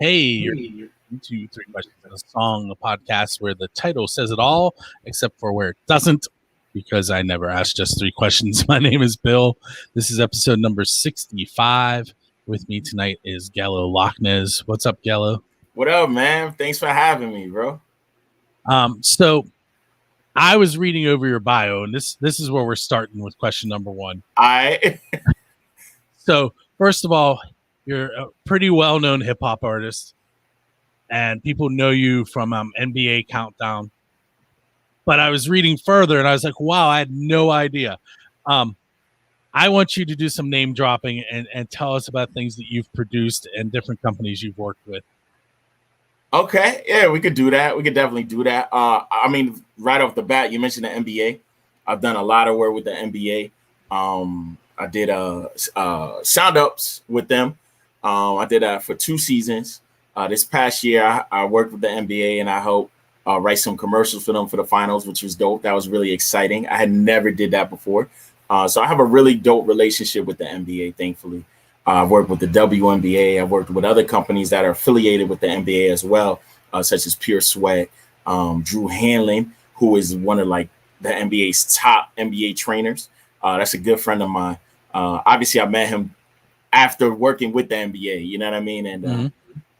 Hey, you're two, three questions in a song, a podcast where the title says it all, except for where it doesn't, because I never asked just three questions. My name is Bill. This is episode number 65. With me tonight is Gallo Locknez. What's up, Gallo? What up, man? Thanks for having me, bro. So I was reading over your bio, and this is where we're starting with question number one. So first of all, you're a pretty well-known hip-hop artist, and people know you from NBA Countdown. But I was reading further, and I was like, wow, I had no idea. I want you to do some name dropping and tell us about things that you've produced and different companies you've worked with. Okay, yeah, we could do that. We could definitely do that. I mean, right off the bat, you mentioned the NBA. I've done a lot of work with the NBA. I did sound ups with them. I did that for 2 seasons. This past year, I worked with the NBA, and I helped write some commercials for them for the finals, which was dope. That was really exciting. I had never did that before. So I have a really dope relationship with the NBA, thankfully. I've worked with the WNBA. I've worked with other companies that are affiliated with the NBA as well, such as Pure Sweat, Drew Hanlon, who is one of like the NBA's top NBA trainers. That's a good friend of mine. Obviously, I met him after working with the NBA. You know what I mean? And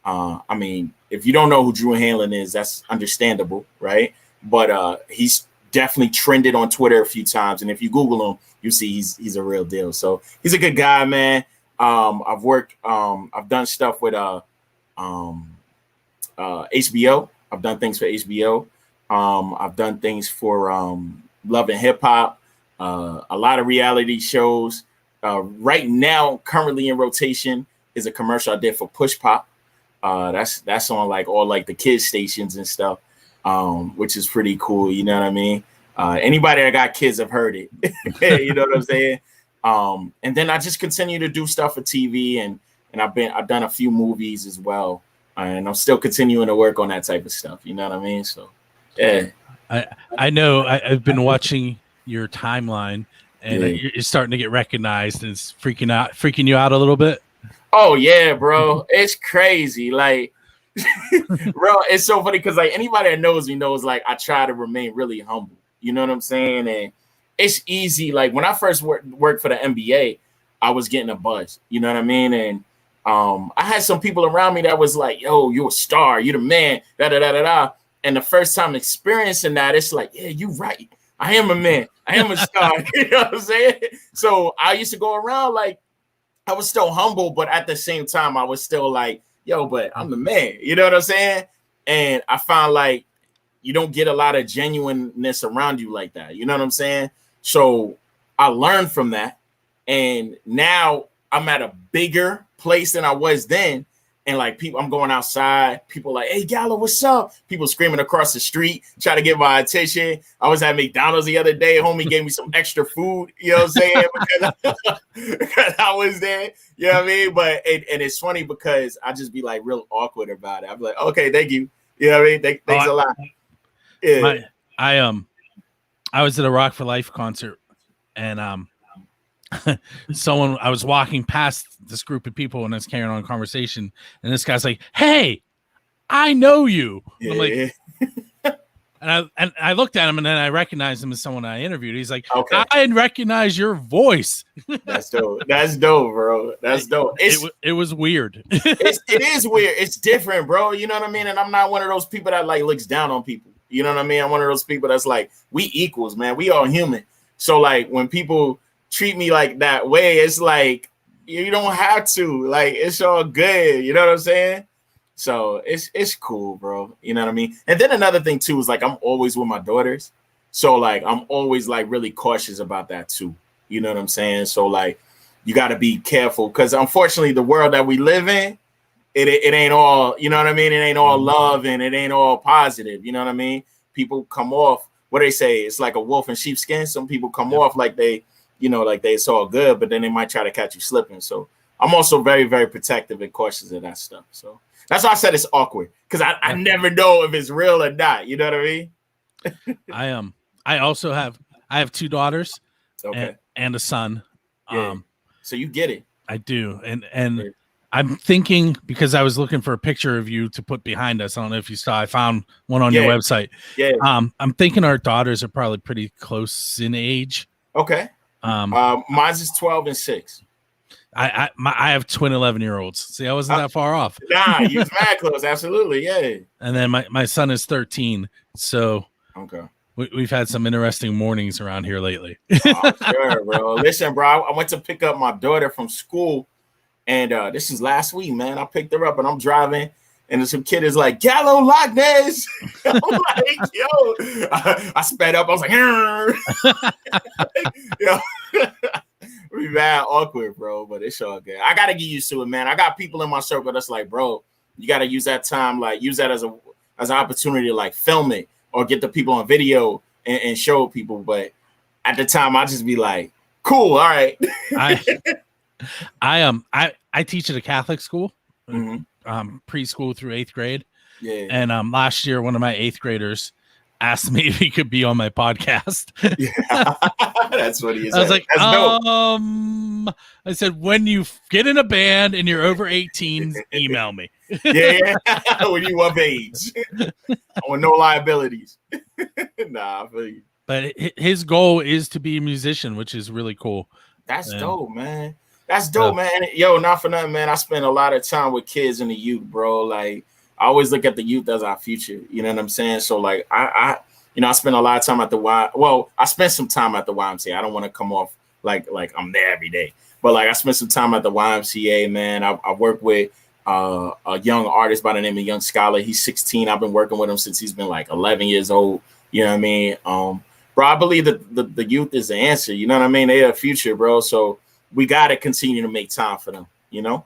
I mean, if you don't know who Drew Hanlon is, that's understandable, right? But he's definitely trended on Twitter a few times, and if you Google him, you see he's a real deal. So he's a good guy, man. I've done stuff with HBO. I've done things for HBO. I've done things for Love and Hip Hop. A lot of reality shows. Right now, currently in rotation is a commercial I did for Push Pop. That's on like all like the kids stations and stuff, which is pretty cool. You know what I mean? Anybody that got kids have heard it. You know what I'm saying? And then I just continue to do stuff for TV, and I've done a few movies as well, and I'm still continuing to work on that type of stuff. You know what I mean? So, yeah. I know I've been watching your timeline, and you're starting to get recognized, and it's freaking you out a little bit. Oh yeah, bro, it's crazy. Like, bro, it's so funny because like anybody that knows me knows like I try to remain really humble. You know what I'm saying? And it's easy. Like when I first worked for the NBA, I was getting a buzz. You know what I mean? And I had some people around me that was like, "Yo, you're a star. You're the man." Da da da da da. And the first time experiencing that, it's like, "Yeah, you're right. I am a man. I am a star." You know what I'm saying? So I used to go around like I was still humble, but at the same time, I was still like, "Yo, but I'm the man." You know what I'm saying? And I found like you don't get a lot of genuineness around you like that. You know what I'm saying? So I learned from that. And now I'm at a bigger place than I was then. And like people, I'm going outside. People like, "Hey, Gallo, what's up?" People screaming across the street, trying to get my attention. I was at McDonald's the other day. Homie gave me some extra food. You know what I'm saying? because I was there. You know what I mean? But and it's funny because I just be like real awkward about it. I'm like, "Okay, thank you." You know what I mean? Thanks a lot. Yeah. I was at a Rock for Life concert, and I was walking past this group of people, and I was carrying on a conversation, and this guy's like, "Hey, I know you." Yeah. I'm like, and I looked at him, and then I recognized him as someone I interviewed. He's like, "Okay, I recognize your voice." That's dope. That's dope, bro. That's dope. It was weird. It is weird. It's different, bro. You know what I mean? And I'm not one of those people that like looks down on people. You know what I mean? I'm one of those people that's like, we equals, man. We all human. So like when people treat me like that way, it's like you don't have to. Like it's all good. You know what I'm saying? So it's cool, bro. You know what I mean? And then another thing too is like I'm always with my daughters. So like I'm always like really cautious about that too. You know what I'm saying? So like you got to be careful because unfortunately the world that we live in, it ain't all, you know what I mean? It ain't all love and it ain't all positive. You know what I mean? People come off, what they say, it's like a wolf in sheepskin. Some people come off like they, you know, like it's all good, but then they might try to catch you slipping. So I'm also very, very protective and cautious of that stuff. So that's why I said it's awkward because I never know if it's real or not. You know what I mean? I also have 2 daughters and a son. Yeah. So you get it. I do. And I'm thinking, because I was looking for a picture of you to put behind us. I don't know if you saw. I found one on your website. Yeah. I'm thinking our daughters are probably pretty close in age. Okay. Mine's is 12 and 6. I have twin 11-year-olds. See, I wasn't that far off. Nah, you was mad close. Absolutely, yeah. And then my son is 13. So okay. We've had some interesting mornings around here lately. Oh, sure, bro. Listen, bro, I went to pick up my daughter from school, and this is last week, man. I picked her up, and I'm driving, and some kid is like, Gallo, Locknez. I'm like, yo. I sped up. I was like, yo. We bad awkward, bro, but it's all good. I got to get used to it, man. I got people in my circle that's like, bro, you got to use that time, like, use that as an opportunity to, like, film it or get the people on video and show people. But at the time, I just be like, cool, all right. I teach at a Catholic school, preschool through 8th grade. Yeah. And last year, one of my 8th graders asked me if he could be on my podcast. Yeah. That's what he is. I was like, I said, when you get in a band and you're over 18, email me. Yeah. When you of age. I want no liabilities. Nah, I feel you. But his goal is to be a musician, which is really cool. That's dope, man. That's dope, man. Yo, not for nothing, man. I spend a lot of time with kids and the youth, bro. Like, I always look at the youth as our future. You know what I'm saying? So, like, I spend a lot of time at the Y. Well, I spent some time at the YMCA. I don't want to come off like I'm there every day, but like I spent some time at the YMCA, man. I work with a young artist by the name of Young Scholar. He's 16. I've been working with him since he's been like 11 years old. You know what I mean? Bro, I believe that the youth is the answer. You know what I mean? They are the future, bro. So we got to continue to make time for them, you know?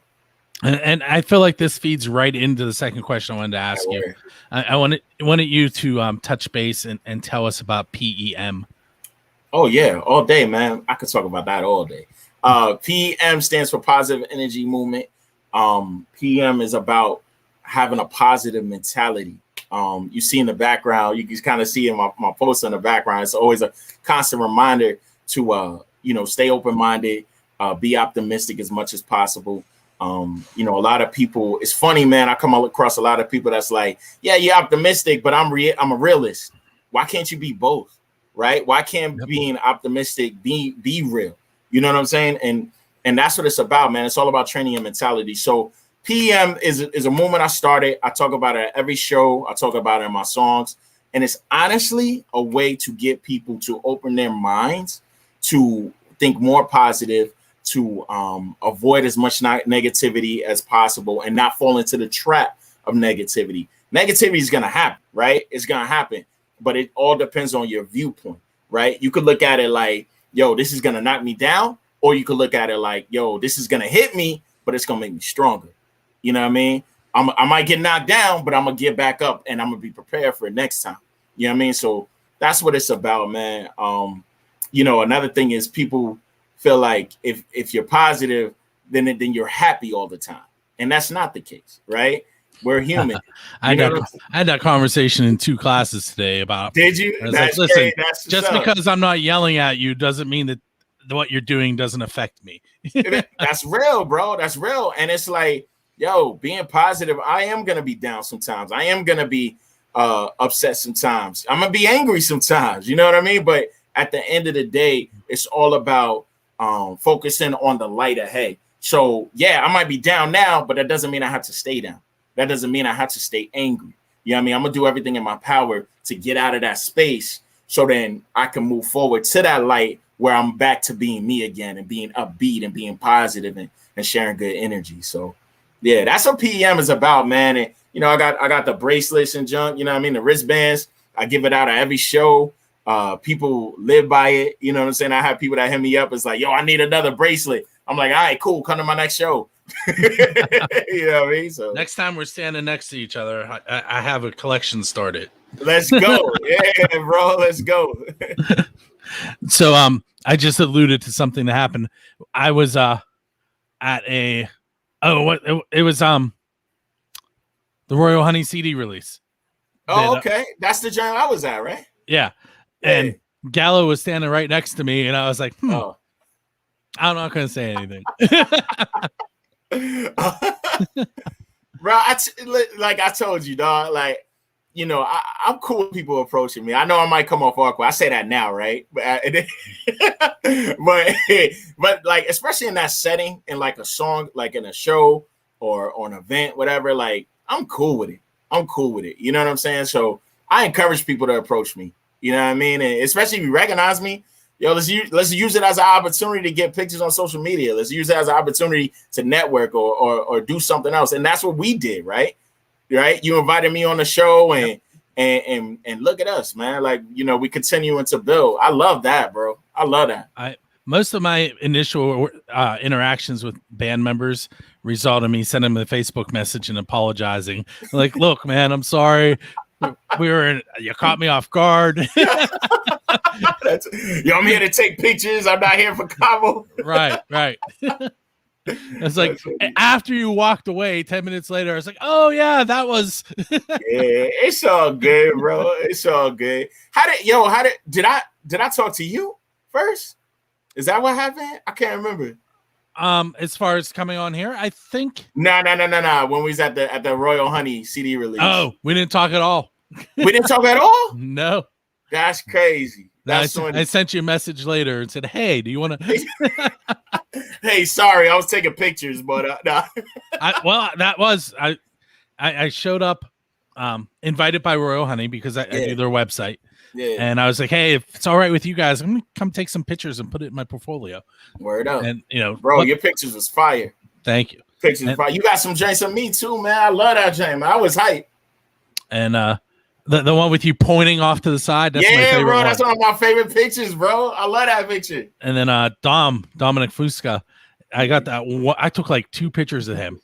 And I feel like this feeds right into the second question I wanted to ask you. I wanted you to touch base and tell us about PEM. Oh, yeah, all day, man. I could talk about that all day. PEM stands for Positive Energy Movement. PEM is about having a positive mentality. You see in the background, you can kind of see in my post in the background, it's always a constant reminder to, stay open-minded, be optimistic as much as possible. A lot of people, it's funny, man. I come across a lot of people that's like, yeah, you're optimistic, but I'm a realist. Why can't you be both? Right? Why can't being optimistic be real? You know what I'm saying? And that's what it's about, man. It's all about training your mentality. So PM is a movement I started. I talk about it at every show. I talk about it in my songs. And it's honestly a way to get people to open their minds, to think more positive, to avoid as much negativity as possible and not fall into the trap of negativity. Negativity is going to happen, right? It's going to happen, but it all depends on your viewpoint, right? You could look at it like, yo, this is going to knock me down, or you could look at it like, yo, this is going to hit me, but it's going to make me stronger. You know what I mean? I might get knocked down, but I'm going to get back up and I'm going to be prepared for it next time. You know what I mean? So that's what it's about, man. Another thing is people feel like if you're positive, then you're happy all the time. And that's not the case, right? We're human. I had that conversation in 2 classes today about. Did you? Like, listen, just because I'm not yelling at you doesn't mean that what you're doing doesn't affect me. That's real, bro. That's real. And it's like, yo, being positive, I am going to be down sometimes. I am going to be upset sometimes. I'm going to be angry sometimes. You know what I mean? But at the end of the day, it's all about focusing on the light ahead. So yeah, I might be down now, but that doesn't mean I have to stay down. That doesn't mean I have to stay angry. You know what I mean? I'm gonna do everything in my power to get out of that space so then I can move forward to that light where I'm back to being me again and being upbeat and being positive and sharing good energy. So yeah, that's what PEM is about, man. And I got the bracelets and junk, you know what I mean? The wristbands. I give it out at every show. People live by it. You know what I'm saying? I have people that hit me up. It's like, yo, I need another bracelet. I'm like, all right, cool. Come to my next show. You know what I mean? So next time we're standing next to each other, I have a collection started. Let's go. Yeah, bro. Let's go. So, I just alluded to something that happened. I was, at it was, the Royal Honey CD release. Oh, okay. That's the joint I was at, right? Yeah. And Gallo was standing right next to me, and I was like, I'm not going to say anything. Bro, like I told you, dog, like, you know, I'm cool with people approaching me. I know I might come off awkward. I say that now, right? But like, especially in that setting, in like a song, like in a show or an event, whatever, like, I'm cool with it. You know what I'm saying? So I encourage people to approach me. You know what I mean? And especially if you recognize me, yo, let's use it as an opportunity to get pictures on social media. Let's use it as an opportunity to network or do something else. And that's what we did, right? Right? You invited me on the show and look at us, man. Like, you know, we continuing to build. I love that, bro. I love that. Most of my initial interactions with band members result in me sending them a Facebook message and apologizing. Like, look, man, I'm sorry. You caught me off guard. Yo, I'm here to take pictures. I'm not here for combo. Right. It's like after you walked away 10 minutes later, I was like, oh yeah, that was yeah, it's all good, bro. It's all good. Did I talk to you first? Is that what happened? I can't remember. As far as coming on here, I think No. When we was at the Royal Honey CD release. Oh, we didn't talk at all. We didn't talk at all? No. That's crazy. I sent you a message later and said, hey, do you want to? Hey, sorry, I was taking pictures, but no. I showed up invited by Royal Honey because I do their website. Yeah. And I was like, hey, if it's all right with you guys, I'm going to come take some pictures and put it in my portfolio. Word up. And, you know, bro, your pictures was fire. Thank you. Pictures fire. You got some James on me too, man. I love that James. I was hyped. And the one with you pointing off to the side. That's my favorite bro. one. That's one of my favorite pictures, bro. I love that picture. And then Dominic Fusca, I got that. I took like 2 pictures of him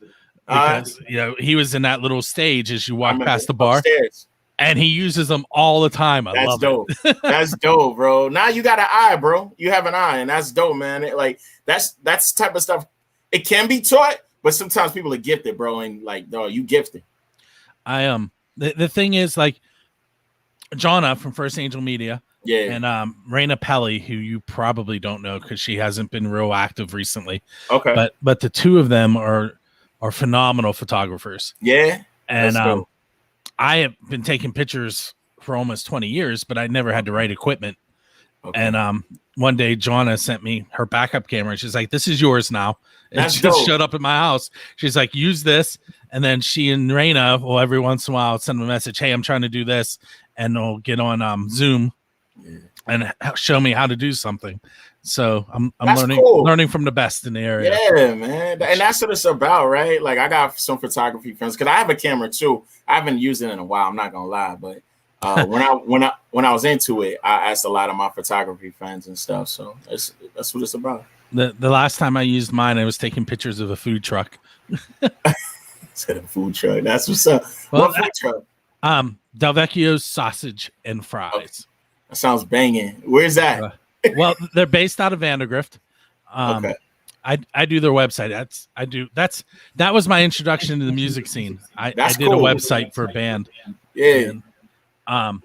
because you know he was in that little stage as you walk past the bar, upstairs. And he uses them all the time. I love dope. It. That's dope, bro. Now you got an eye, bro. You have an eye, and that's dope, man. That's type of stuff. It can be taught, but sometimes people are gifted, bro. And like, no, you gifted. The thing is, like, Jonna from First Angel Media, and Raina Pelly, who you probably don't know because she hasn't been real active recently. Okay, but the two of them are phenomenal photographers. Yeah, and I have been taking pictures for almost 20 years, but I never had the right equipment. Okay. And one day, Jonna sent me her backup camera. She's like, "This is yours now." It just showed up at my house. She's like, "Use this." And then she and Raina will every once in a while send them a message, "Hey, I'm trying to do this," and they'll get on Zoom and show me how to do something. So I'm learning from the best in the area. Yeah, man. And that's what it's about, right? Like, I got some photography friends because I have a camera too. I haven't used it in a while. I'm not gonna lie, but when I was into it, I asked a lot of my photography friends and stuff. So that's what it's about. The last time I used mine, I was taking pictures of a food truck. Said a food truck. That's what's up. Well, what food truck? Del Vecchio's Sausage and Fries. Okay. That sounds banging. Where's that? Well, they're based out of Vandergrift. Okay. I do their website. That was my introduction to the music scene. I did a website for a band. Yeah. And,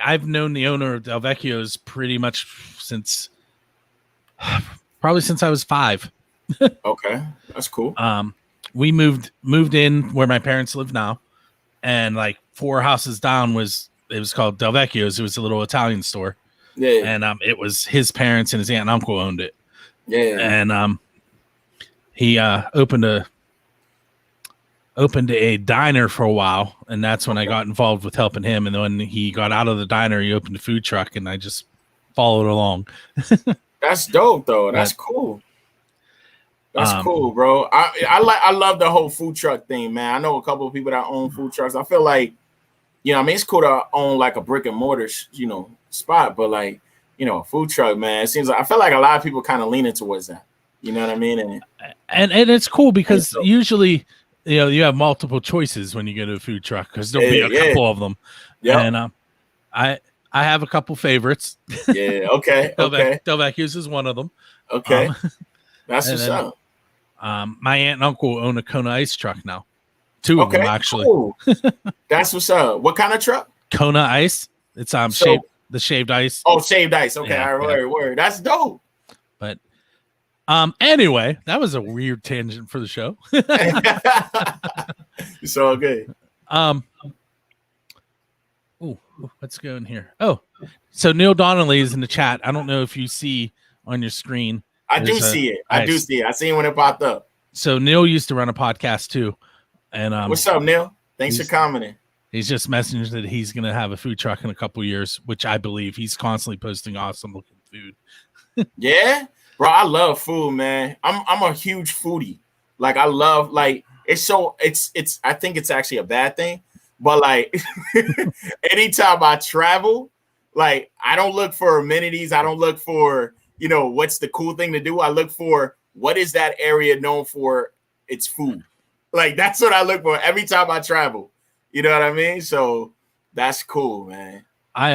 I've known the owner of Del Vecchio's pretty much since I was 5. Okay, that's cool. We moved in where my parents live now, and like 4 houses down was called Del Vecchio's. It was a little Italian store. Yeah. And it was his parents and his aunt and uncle owned it. Yeah. And he opened a diner for a while, and that's when I got involved with helping him. And then when he got out of the diner, he opened a food truck, and I just followed along. That's dope, though. That's cool. That's cool, bro. I love the whole food truck thing, man. I know a couple of people that own food trucks. I feel like, you know, I mean, it's cool to own like a brick and mortar, spot, but like, a food truck, man, it seems like I feel like a lot of people kind of leaning towards that. You know what I mean? And it's cool because usually, you have multiple choices when you go to a food truck because there'll be a couple of them. Yeah. And I have a couple favorites. Yeah. Okay. Del Vecchio's is one of them. Okay. That's what's up. My aunt and uncle own a Kona ice truck now. 2 of them actually. Cool. That's what's up. What kind of truck? Kona ice. It's shaved ice. Oh, shaved ice. Okay, yeah, word. That's dope. But Anyway, that was a weird tangent for the show. It's all good. Let's go in here. Oh, so Neil Donnelly is in the chat. I don't know if you see on your screen. I do see it. I see it when it popped up. So Neil used to run a podcast too. And what's up, Neil? Thanks for commenting. He's just messaging that he's going to have a food truck in a couple years, which I believe. He's constantly posting awesome looking food. Yeah, bro, I love food, man. I'm a huge foodie. Like I love it's I think it's actually a bad thing, but like anytime I travel, like I don't look for amenities. I don't look for, what's the cool thing to do. I look for what is that area known for its food. Like that's what I look for every time I travel. You know what I mean? So that's cool, man. I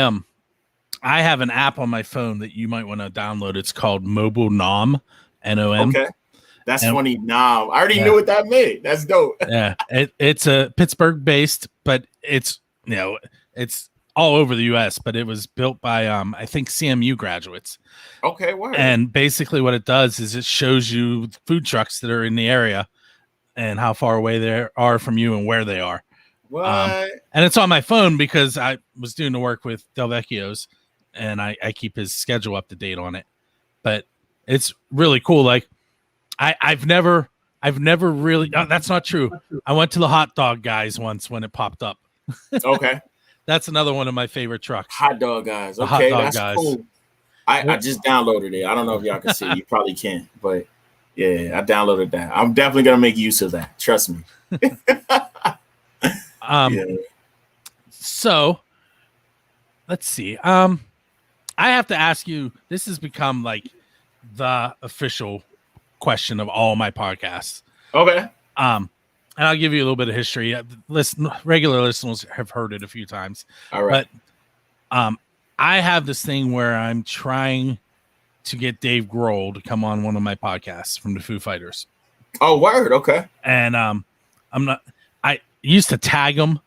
have an app on my phone that you might want to download. It's called Mobile Nom, Nom. Okay. That's funny. Nom. I already knew what that meant. That's dope. Yeah. It's a Pittsburgh based, but it's it's all over the US, but it was built by I think CMU graduates. Okay, word. And basically what it does is it shows you food trucks that are in the area and how far away they are from you and where they are. What? And it's on my phone because I was doing the work with Del Vecchio's and I keep his schedule up to date on it. But it's really cool. Like I've never really, that's not true. I went to the hot dog guys once when it popped up. Okay. That's another one of my favorite trucks. Hot dog guys. Okay, that's guys. Cool. I just downloaded it. I don't know if y'all can see. You probably can, but yeah, I downloaded that. I'm definitely gonna make use of that. Trust me. So let's see. I have to ask you. This has become like the official question of all my podcasts. Okay. And I'll give you a little bit of history. Regular listeners have heard it a few times. All right. But I have this thing where I'm trying to get Dave Grohl to come on one of my podcasts from the Foo Fighters. Oh, word. Okay. And I used to tag him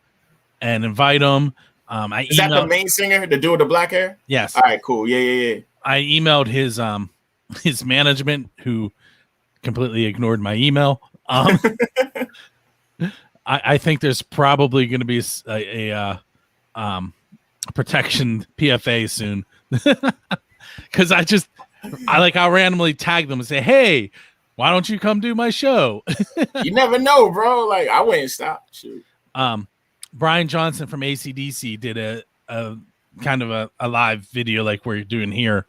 and invite him. Is that the main singer, the dude with the black hair? Yes. All right, cool. Yeah. I emailed his management, who completely ignored my email. I think there's probably going to be a protection PFA soon, because I'll randomly tag them and say, "Hey, why don't you come do my show?" You never know, bro. Like I wouldn't stop. Shoot. Brian Johnson from AC/DC did a kind of a live video like we're doing here,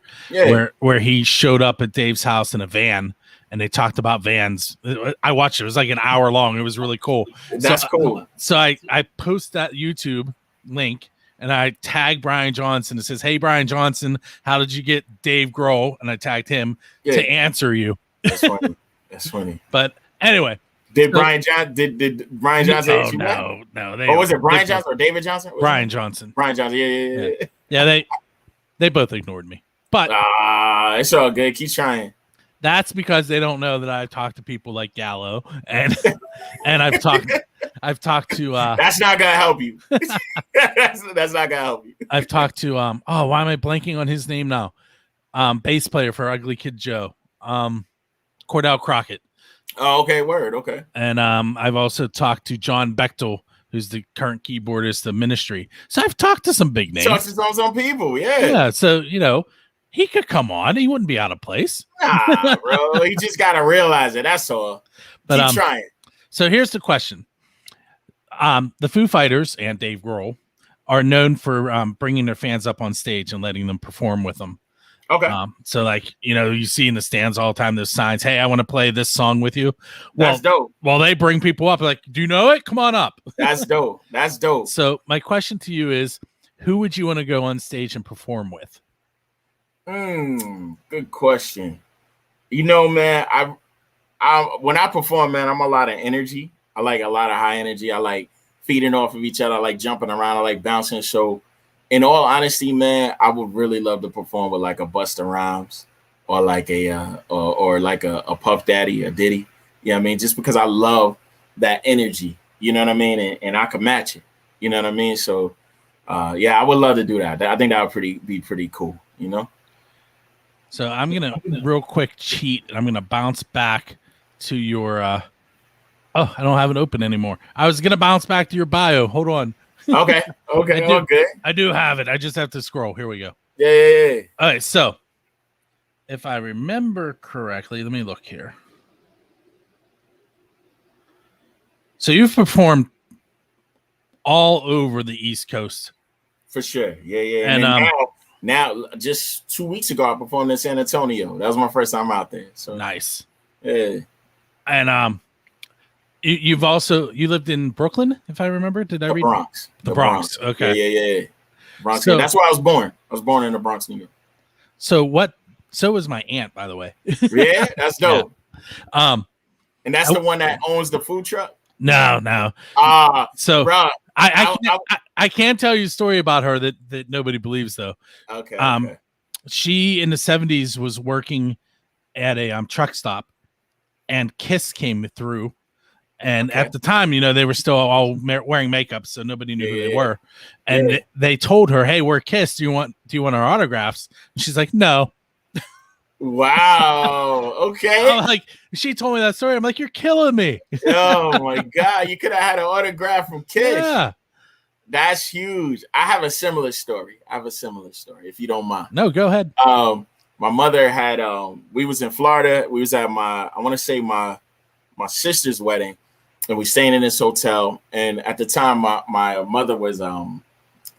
where he showed up at Dave's house in a van. And they talked about vans. I watched it. It was like an hour long. It was really cool. That's cool. So I post that YouTube link and I tag Brian Johnson. It says, "Hey, Brian Johnson, how did you get Dave Grohl?" And I tagged him to answer you. That's funny. That's funny. But anyway. Did Brian Johnson? No. Or was it Brian Johnson or David Johnson? Brian Johnson. Brian Johnson. Yeah. Yeah, they both ignored me. But it's all good. Keep trying. That's because they don't know that I've talked to people like Gallo and I've talked to that's not gonna help you. that's not gonna help you. I've talked to why am I blanking on his name now? Bass player for Ugly Kid Joe. Cordell Crockett. Oh, okay, word, okay. And I've also talked to John Bechtel, who's the current keyboardist of Ministry. So I've talked to some big names. Talked to some people, yeah. Yeah, so he could come on. He wouldn't be out of place. Nah, bro. You just got to realize it. That's all. But keep trying. So here's the question. The Foo Fighters and Dave Grohl are known for bringing their fans up on stage and letting them perform with them. Okay. So you see in the stands all the time those signs, "Hey, I want to play this song with you." Well, that's dope. Well, they bring people up like, "Do you know it? Come on up." That's dope. That's dope. So my question to you is, who would you want to go on stage and perform with? Good question. Man, I when I perform, man, I'm a lot of energy. I like a lot of high energy. I like feeding off of each other. I like jumping around. I like bouncing. So, in all honesty, man, I would really love to perform with like a Busta Rhymes or like or like a Puff Daddy, a Diddy. You know what I mean? Just because I love that energy. You know what I mean? And I can match it. You know what I mean? So, I would love to do that. I think that would be pretty cool. So I'm gonna real quick cheat. I'm gonna bounce back to your. I don't have it open anymore. I was gonna bounce back to your bio. Hold on. Okay. Okay. I do have it. I just have to scroll. Here we go. Yeah. All right. So, if I remember correctly, let me look here. So you've performed all over the East Coast. For sure. Yeah. And now, just 2 weeks ago, I performed in San Antonio. That was my first time out there. So nice. Yeah. And you lived in Brooklyn, if I remember. Did I read Bronx? The Bronx. Okay. Yeah. Bronx. So, that's where I was born. I was born in the Bronx, New York. So was my aunt, by the way. Yeah, that's dope. Yeah. And that's the one that owns the food truck. No. So bro, I can't tell you a story about her that nobody believes though. Okay. She in the 70s was working at a truck stop, and Kiss came through, and at the time, they were still all wearing makeup, so nobody knew who they were. And they told her, "Hey, we're Kiss. Do you want our autographs?" And she's like, "No." Wow. Okay. I'm like, she told me that story. I'm like, you're killing me. Oh my God. You could have had an autograph from Kiss. Yeah. That's huge. I have a similar story. If you don't mind. No, go ahead. My mother had we was in Florida. We was at my sister's wedding, and we staying in this hotel. And at the time, my mother was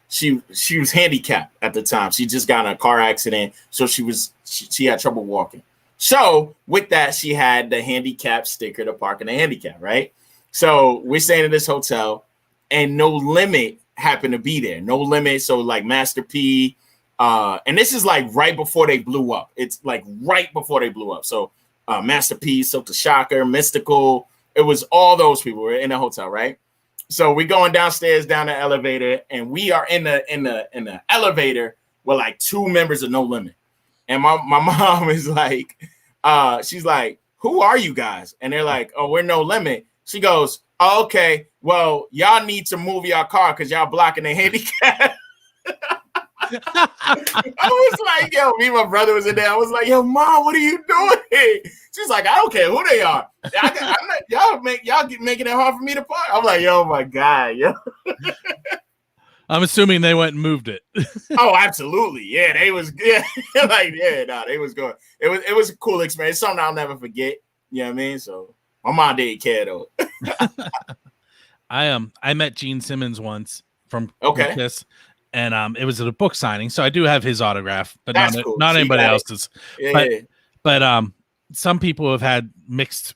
she was handicapped at the time. She just got in a car accident, so she had trouble walking. So with that, she had the handicap sticker to park in the handicap, right? So we're staying in this hotel, and No Limit happened to be there. No Limit, so like Master P, and this is like right before they blew up. It's like right before they blew up. So Master P, Silk the Shocker, Mystical. It was all those people were in the hotel, right? So we're going downstairs down the elevator, and we are in the elevator with like two members of No Limit. And my mom is like, she's like, "Who are you guys?" And they're like, "Oh, we're No Limit." She goes, "Oh, okay, well, y'all need to move your car because y'all blocking the handicap." I was like, yo, me and my brother was in there. I was like, yo, Mom, what are you doing? She's like, I don't care who they are. Y'all making it hard for me to park. I'm like, yo, my God, yo. I'm assuming they went and moved it. Oh, absolutely. Yeah, they was good. They was good. It was a cool experience. It's something I'll never forget. You know what I mean? So my mom didn't care though. I met Gene Simmons once from Okay. Kiss. And it was at a book signing, so I do have his autograph, but cool. not anybody else's. Yeah. But some people have had mixed.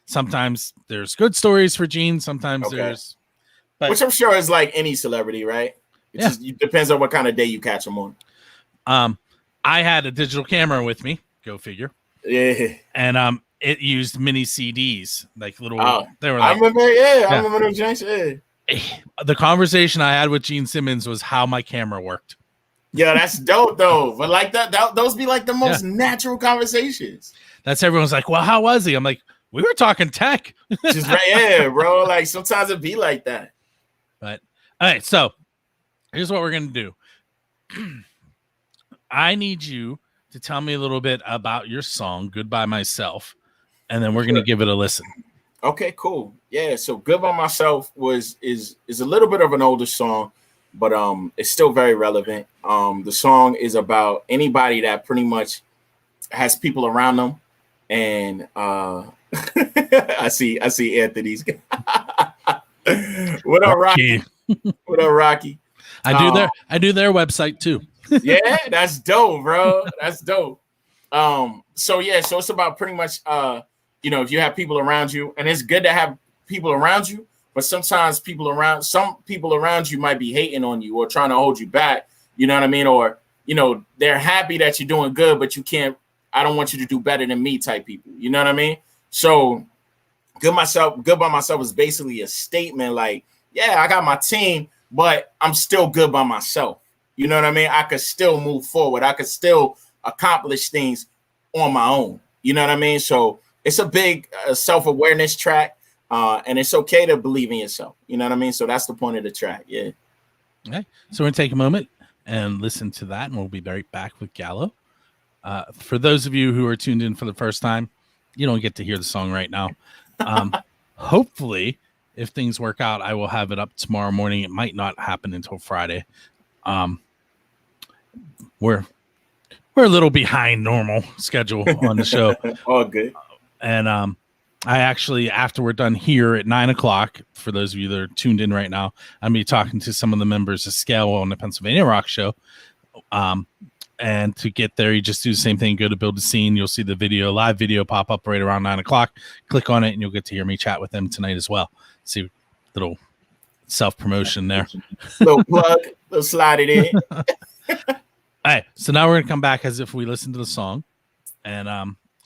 Sometimes there's good stories for Gene, sometimes there's. But, which I'm sure is like any celebrity, right? It depends on what kind of day you catch them on. I had a digital camera with me. Go figure. Yeah. And it used mini CDs, like little. They were. I remember. Yeah. I remember those janks. Yeah. The conversation I had with Gene Simmons was how my camera worked. Yeah, that's dope though. But like that those be like the most natural conversations. That's everyone's like, well, how was he? I'm like, we were talking tech. Just right, yeah, bro. Like sometimes it be like that. But all right, so here's what we're gonna do. I need you to tell me a little bit about your song "Goodbye Myself," and then we're gonna give it a listen. Okay, cool. Yeah, so "Good by Myself" is a little bit of an older song, but it's still very relevant. The song is about anybody that pretty much has people around them, and I see Anthony's. What up, Rocky? What up, Rocky? I do their website too. Yeah, that's dope, bro. That's dope. So it's about pretty much if you have people around you, and it's good to have people around you, but sometimes some people around you might be hating on you or trying to hold you back. You know what I mean? Or, they're happy that you're doing good, but you can't, I don't want you to do better than me type people. You know what I mean? So Good by Myself is basically a statement like, yeah, I got my team, but I'm still good by myself. You know what I mean? I could still move forward. I could still accomplish things on my own. You know what I mean? So it's a big self-awareness track, and it's okay to believe in yourself. You know what I mean? So that's the point of the track. Yeah. Okay. So we're going to take a moment and listen to that, and we'll be right back with Gallo For those of you who are tuned in for the first time, you don't get to hear the song right now. Hopefully, if things work out, I will have it up tomorrow morning. It might not happen until Friday. We're a little behind normal schedule on the show. All good. And I actually, after we're done here at 9:00, for those of you that are tuned in right now, I'm be talking to some of the members of Scale on the Pennsylvania Rock Show. And to get there, you just do the same thing. Go to Build a Scene. You'll see the live video pop up right around 9:00. Click on it, and you'll get to hear me chat with them tonight as well. See, little self-promotion there. Little plug. Little slide it in. All right, so now we're going to come back as if we listen to the song. And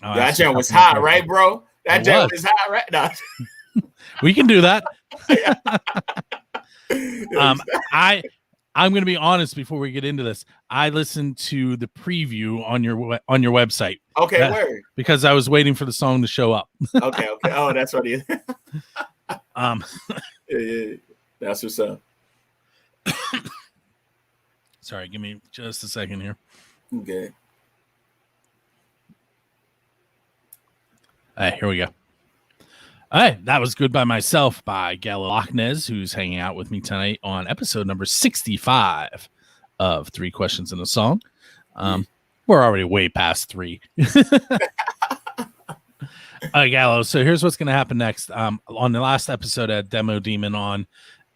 that jam was hot, right, bro? That jam was hot, right? No. We can do that. I'm going to be honest before we get into this. I listened to the preview on your website. Okay, word. Because I was waiting for the song to show up. Okay. Oh, that's what it is. Yeah. That's what's up. Sorry, give me just a second here. Okay. All right, here we go. All right, that was Good By Myself by Gallo Locknez, who's hanging out with me tonight on episode number 65 of 3 Questions in a Song. We're already way past 3. Gallo, so here's what's going to happen next. On the last episode, I had Demo Demon on,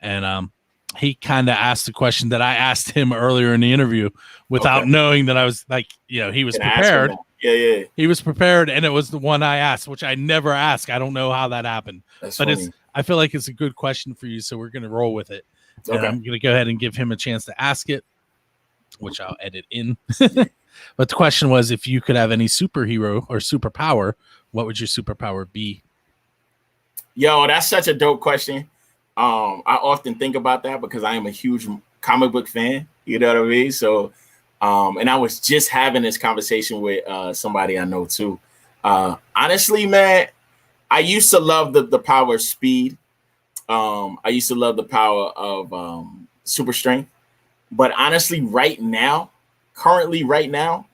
and he kind of asked the question that I asked him earlier in the interview without knowing that I was like, he was prepared. Yeah. He was prepared, and it was the one I asked, which I never ask. I don't know how that happened. That's but funny. I feel like it's a good question for you, so we're going to roll with it. Okay. And I'm going to go ahead and give him a chance to ask it, which I'll edit in. But the question was, if you could have any superhero or superpower, what would your superpower be? Yo, that's such a dope question. I often think about that because I am a huge comic book fan. You know what I mean? So, and I was just having this conversation with somebody I know too. Honestly, man, I used to love the power of speed. I used to love the power of super strength. But honestly, currently right now,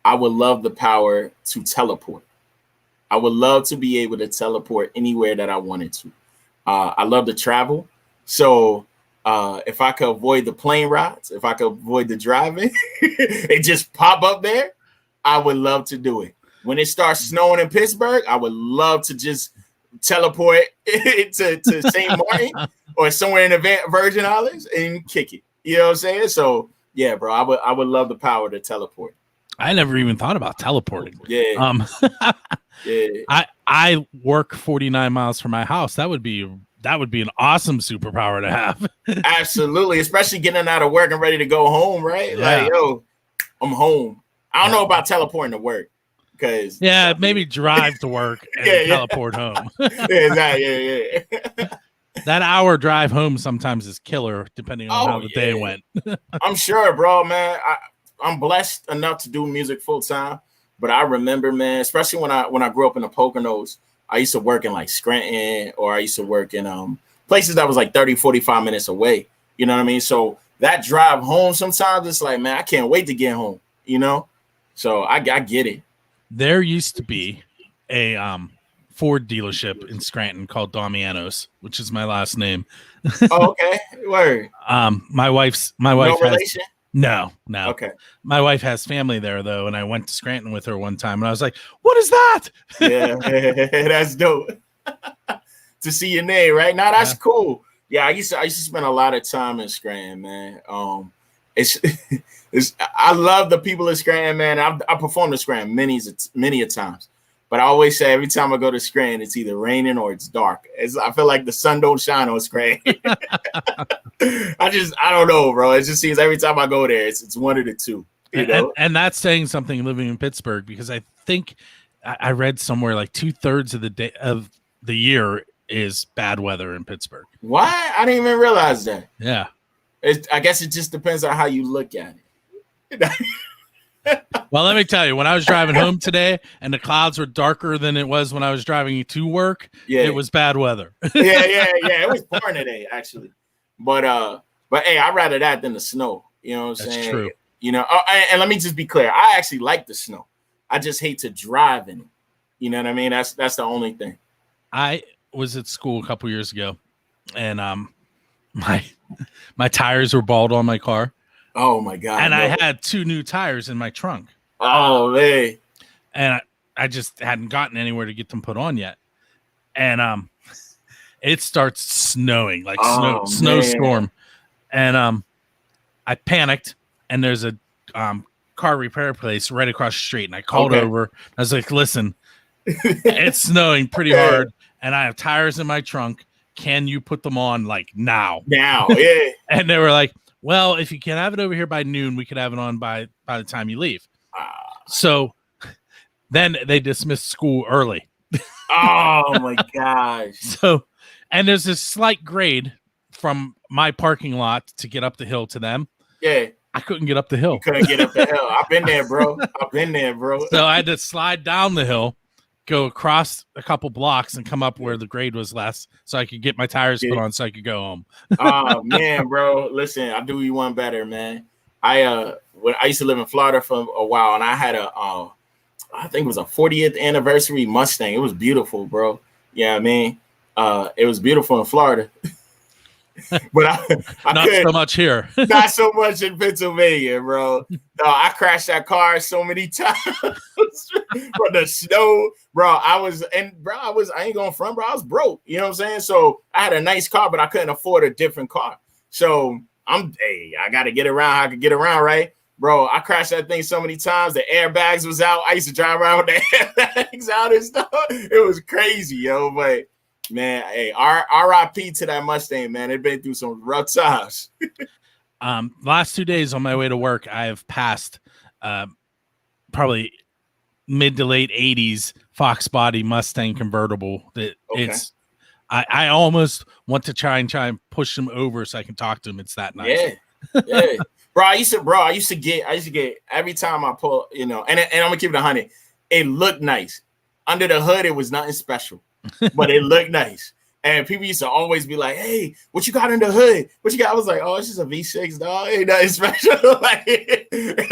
I would love the power to teleport. I would love to be able to teleport anywhere that I wanted to. I love to travel. So if I could avoid the plane rides, if I could avoid the driving and just pop up there, I would love to do it. When it starts snowing in Pittsburgh, I would love to just teleport to St. Martin or somewhere in the Virgin Islands and kick it. You know what I'm saying? So yeah, bro, I would love the power to teleport. I never even thought about teleporting. Yeah. Yeah. I work 49 miles from my house. That would be an awesome superpower to have. Absolutely, especially getting out of work and ready to go home, right? Yeah. Like, yo, I'm home. I don't know about teleporting to work because maybe drive to work and teleport home. Yeah. That hour drive home sometimes is killer, depending on how the day went. I'm sure, bro, man. I'm blessed enough to do music full time, but I remember, man, especially when I grew up in the Poconos, I used to work in like Scranton, or I used to work in places that was like 30, 45 minutes away. You know what I mean? So that drive home sometimes it's like, man, I can't wait to get home, you know? So I get it. There used to be a Ford dealership in Scranton called Damianos, which is my last name. Oh, okay. Word. My wife no has relation? No. Okay. My wife has family there though, and I went to Scranton with her one time, and I was like, "What is that?" Yeah, that's dope. To see your name, right? Now that's cool. Yeah, I used to spend a lot of time in Scranton, man. It's I love the people in Scranton, man. I performed in Scranton many a times. But I always say every time I go to Scranton, it's either raining or it's dark. I feel like the sun don't shine on Scranton. I don't know, bro. It just seems every time I go there, it's one of the two. You know? And that's saying something living in Pittsburgh, because I think I read somewhere like 2/3 of the day of the year is bad weather in Pittsburgh. Why? I didn't even realize that. Yeah. I guess it just depends on how you look at it. Well, let me tell you, when I was driving home today and the clouds were darker than it was when I was driving to work, it was bad weather. Yeah. It was pouring today, actually. But hey, I'd rather that than the snow. You know what I'm saying? True. You know, and let me just be clear. I actually like the snow. I just hate to drive in it. You know what I mean? That's the only thing. I was at school a couple years ago, and my tires were bald on my car. Oh my God! And I had 2 new tires in my trunk. Oh man! And I just hadn't gotten anywhere to get them put on yet. And it starts snowing, like snowstorm. And I panicked, and there's a car repair place right across the street. And I called over. I was like, listen, it's snowing pretty hard, and I have tires in my trunk. Can you put them on like now? Now, yeah. And they were like, well, if you can have it over here by noon, we could have it on by the time you leave. So then they dismissed school early. Oh my gosh. So, and there's this slight grade from my parking lot to get up the hill to them. Yeah. I couldn't get up the hill. You couldn't get up the hill. I've been there, bro. So I had to slide down the hill, go across a couple blocks, and come up where the grade was less so I could get my tires put on so I could go home. Oh man, bro. Listen, I'll do you one better, man. I used to live in Florida for a while, and I had I think it was a 40th anniversary Mustang. It was beautiful, bro. Yeah, I mean, it was beautiful in Florida. But I not so much here. Not so much in Pennsylvania, bro. No, I crashed that car so many times from the snow, bro. I ain't going front, bro. I was broke. You know what I'm saying? So I had a nice car, but I couldn't afford a different car. So I got to get around. I could get around, right? Bro, I crashed that thing so many times. The airbags was out. I used to drive around with the airbags out and stuff. It was crazy, yo. But man, hey, R.I.P. to that Mustang, man. It's been through some rough times. Last 2 days on my way to work, I have passed probably mid to late 80s Fox body Mustang convertible. I almost want to try and push them over so I can talk to them. It's that nice. Yeah. Bro, I used to get every time I pull, you know, and I'm gonna keep it 100. It looked nice. Under the hood, it was nothing special, but it looked nice. And people used to always be like, "Hey, what you got in the hood? What you got?" I was like, "Oh, it's just a V6, dog. Ain't nothing special. Like, it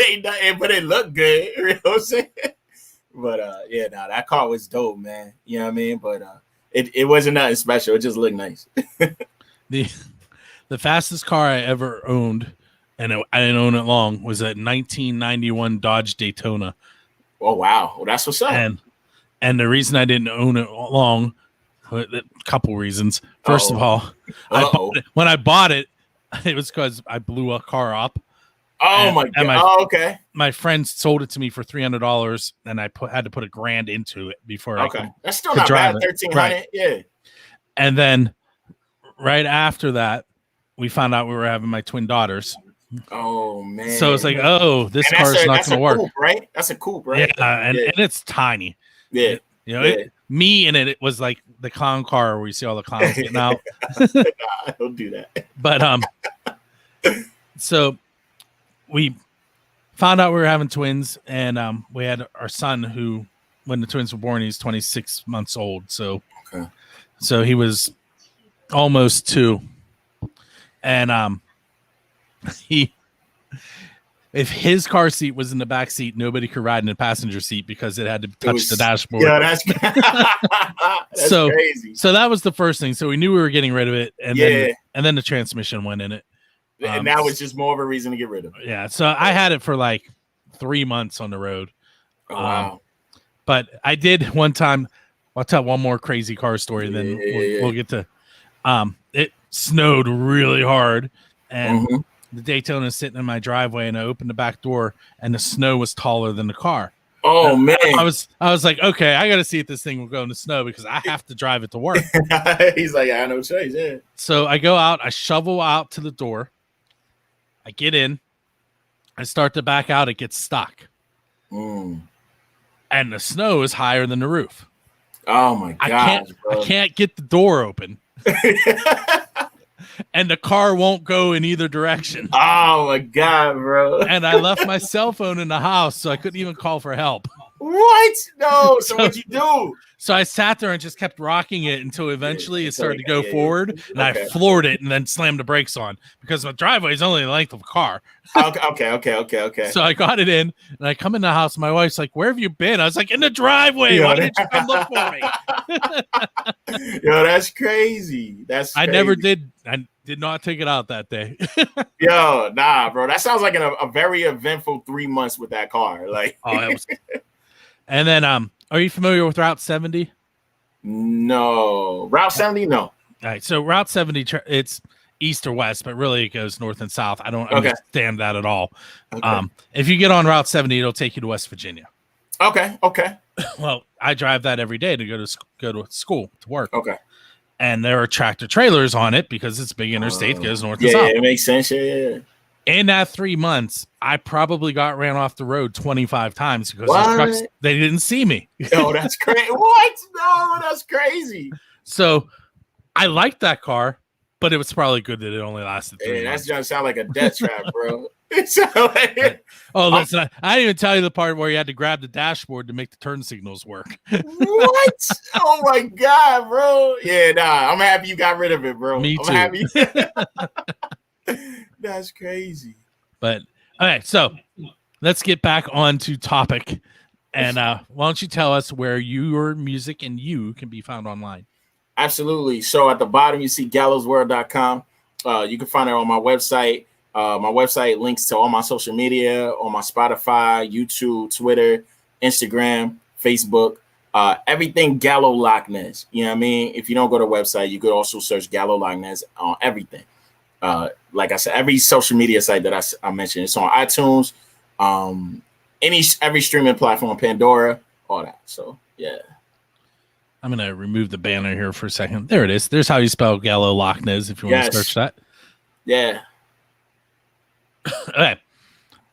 ain't nothing, but it looked good." You know what I'm saying? But that car was dope, man. You know what I mean? But it wasn't nothing special. It just looked nice. The fastest car I ever owned, and I didn't own it long, was a 1991 Dodge Daytona. Oh wow, well, that's what's up. And the reason I didn't own it long, a couple reasons. First of all, when I bought it, it was because I blew a car up. Oh my god! Okay. My friend sold it to me for $300, and I had to put $1,000 into it before I could. That's still not bad. 1,300, right. Yeah. And then right after that, we found out we were having my twin daughters. Oh man! So it's like, this car is not going to work, coupe, right? That's a coupe, right? Yeah, and it's tiny. Yeah, you know, me in it was like the clown car where you see all the clowns getting out. Nah, don't do that. But so we found out we were having twins, and we had our son who, when the twins were born, he's 26 months old. So, so he was almost 2. And if his car seat was in the back seat, nobody could ride in the passenger seat because it had to touch the dashboard. Yeah, that's so crazy. So that was the first thing. So we knew we were getting rid of it, and then the transmission went in it. And that was just more of a reason to get rid of it. Yeah. So I had it for like 3 months on the road. Oh, wow. But I did one time. I'll tell one more crazy car story, and then we'll get to. It snowed really hard, and the Daytona is sitting in my driveway, and I opened the back door, and the snow was taller than the car. Oh man! I was like, okay, I got to see if this thing will go in the snow because I have to drive it to work. He's like, I have no choice. Yeah. So I go out, I shovel out to the door, I get in, I start to back out, it gets stuck, and the snow is higher than the roof. Oh my god! I can't get the door open. And the car won't go in either direction. Oh my god, bro! And I left my cell phone in the house, so I couldn't even call for help. What? No. So what'd you do? So I sat there and just kept rocking it until eventually it started to go forward, and I floored it and then slammed the brakes on because my driveway is only the length of a car. Okay. So I got it in, and I come in the house, and my wife's like, "Where have you been?" I was like, "In the driveway. Why didn't you come look for me?" Yo, that's crazy. That's crazy. I did not take it out that day. Yo, nah, bro. That sounds like a very eventful 3 months with that car. Like, it was. And then, are you familiar with Route 70? No. Route 70? No. All right. So Route 70, it's east or west, but really it goes north and south. I don't understand that at all. Okay. If you get on Route 70, it'll take you to West Virginia. Okay. Well, I drive that every day to go to school, to work. Okay. And there are tractor trailers on it because it's a big interstate, goes north and south. Yeah, it makes sense. Yeah. In that 3 months, I probably got ran off the road 25 times because those trucks, they didn't see me. Oh, that's crazy. What? No, that's crazy. So I liked that car, but it was probably good that it only lasted 3 months. That's just sound like a death trap, bro. Listen, I didn't even tell you the part where you had to grab the dashboard to make the turn signals work. What? Oh my God, bro. Yeah, I'm happy you got rid of it, bro. Me too. Happy. That's crazy. But okay, so let's get back on to topic. And why don't you tell us where your music and you can be found online? Absolutely. So at the bottom, you see gallosworld.com. You can find it on my website. My website links to all my social media, on my Spotify, YouTube, Twitter, Instagram, Facebook, everything Gallo Locknez. You know what I mean? If you don't go to the website, you could also search Gallo Locknez on everything. Like I said, every social media site that I mentioned, it's on iTunes, every streaming platform, Pandora, all that. So yeah. I'm gonna remove the banner here for a second. There it is. There's how you spell Gallo Locknez if you want to search that. Yeah. Okay.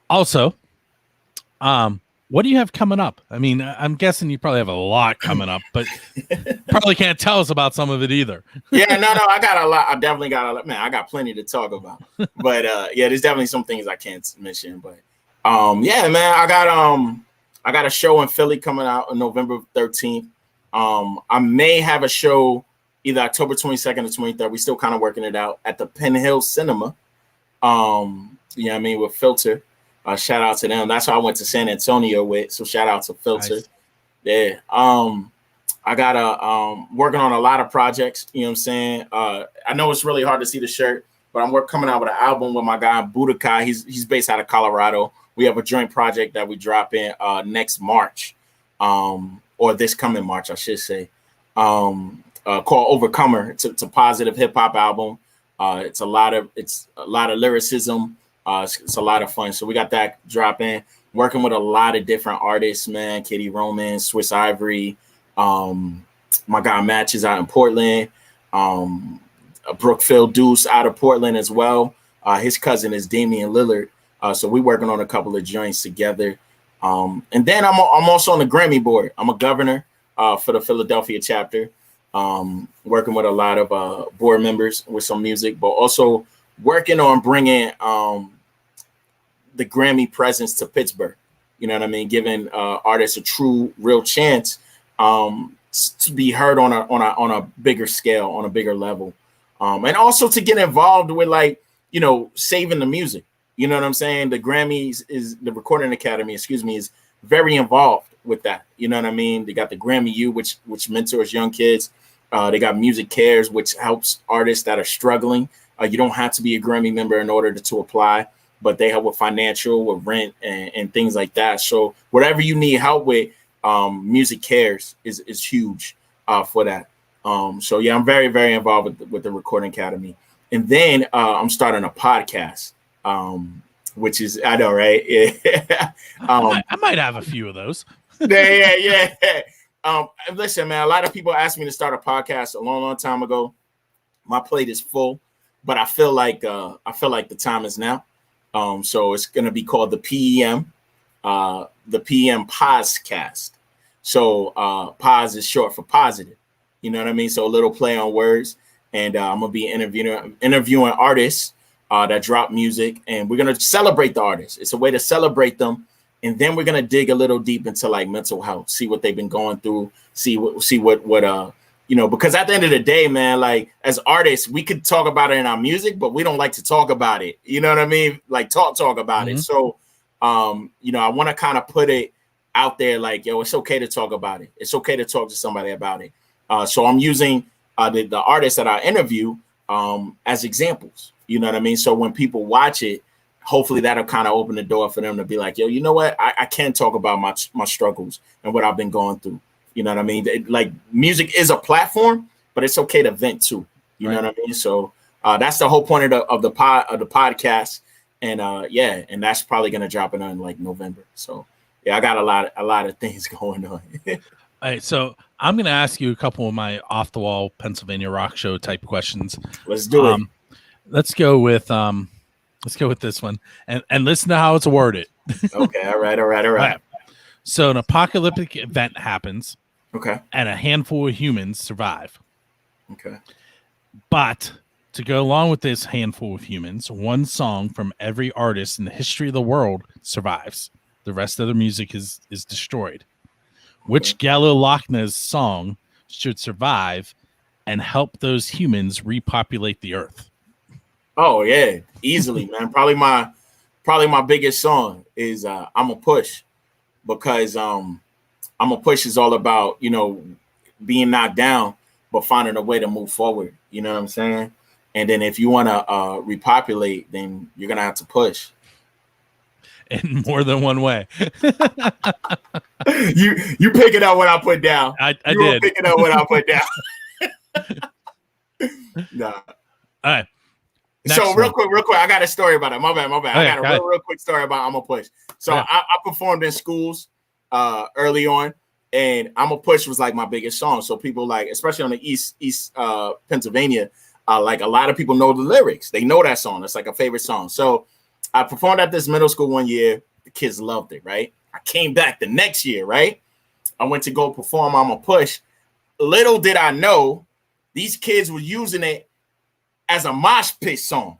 Also, what do you have coming up? I mean, I'm guessing you probably have a lot coming up, but probably can't tell us about some of it either. Yeah, no, I got a lot. I definitely got a lot. Man, I got plenty to talk about. But there's definitely some things I can't mention. But yeah, man, I got a show in Philly coming out on November 13th. I may have a show either October 22nd or 23rd. We're still kind of working it out at the Penn Hill Cinema. You know what I mean, with Filter. Shout out to them. That's how I went to San Antonio with. So shout out to Filter. Nice. Yeah. I got working on a lot of projects. You know what I'm saying? I know it's really hard to see the shirt, but I'm coming out with an album with my guy Budokai. He's based out of Colorado. We have a joint project that we drop in next March, or this coming March, I should say, called Overcomer. It's a positive hip hop album. It's a lot of lyricism. It's a lot of fun. So we got that dropping, working with a lot of different artists, man. Katie Roman, Swiss Ivory, my guy Match is out in Portland, Brookfield Deuce out of Portland as well. His cousin is Damian Lillard. So we're working on a couple of joints together. And then I'm also on the Grammy board. I'm a governor for the Philadelphia chapter, working with a lot of board members with some music, but also working on bringing the Grammy presence to Pittsburgh. You know what I mean? Giving artists a true, real chance to be heard on a bigger scale, on a bigger level, and also to get involved with, like, you know, saving the music. You know what I'm saying? The Grammys the Recording Academy, is very involved with that. You know what I mean? They got the Grammy U, which mentors young kids. They got Music Cares, which helps artists that are struggling. You don't have to be a Grammy member in order to apply, but they help with financial, with rent, and things like that. So whatever you need help with, Music Cares is huge for that. So yeah, I'm very, very involved with the Recording Academy. And then I'm starting a podcast, which is, I know, right? Yeah. I might have a few of those. Yeah. Listen, man, a lot of people asked me to start a podcast a long, long time ago. My plate is full, but I feel like the time is now. So it's going to be called the PEM Podcast. So POS is short for positive. You know what I mean? So a little play on words. And I'm going to be interviewing artists that drop music. And we're going to celebrate the artists. It's a way to celebrate them And then we're gonna dig a little deep into like mental health, see what they've been going through, see what because at the end of the day, man, like as artists, we could talk about it in our music, but we don't like to talk about it. You know what I mean? Like talk about it. So I want to kind of put it out there like, yo, it's okay to talk about it. It's okay to talk to somebody about it. So I'm using the artists that I interview as examples. You know what I mean? So when people watch it, hopefully that'll kind of open the door for them to be like, yo, you know what? I can talk about my struggles and what I've been going through. You know what I mean? Like music is a platform, but it's okay to vent too. You know what I mean? So that's the whole point of the podcast. And and that's probably gonna drop it in like November. So yeah, I got a lot of things going on. All right, so I'm gonna ask you a couple of my off the wall Pennsylvania rock show type questions. Let's do it. Let's go with this one and listen to how it's worded. Okay, all right. So an apocalyptic event happens. Okay. And a handful of humans survive. Okay. But to go along with this handful of humans, one song from every artist in the history of the world survives. The rest of the music is destroyed. Okay. Which Gallo Locknez song should survive and help those humans repopulate the earth? Oh yeah, easily, man. Probably my biggest song is I'm a Push, because I'm a Push is all about, being knocked down, but finding a way to move forward. You know what I'm saying? And then if you want to repopulate, then you're going to have to push. In more than one way. You pick it up what I put down. I did. Pick it up what I put down. Nah. All right. So real quick, I got a story about it. My bad. I got a real quick story about I'm a Push. So I performed in schools early on, and I'm a Push was like my biggest song. So people like, especially on the East Pennsylvania, like a lot of people know the lyrics. They know that song. It's like a favorite song. So I performed at this middle school one year. The kids loved it, right? I came back the next year, right? I went to go perform I'm a Push. Little did I know these kids were using it as a mosh pit song.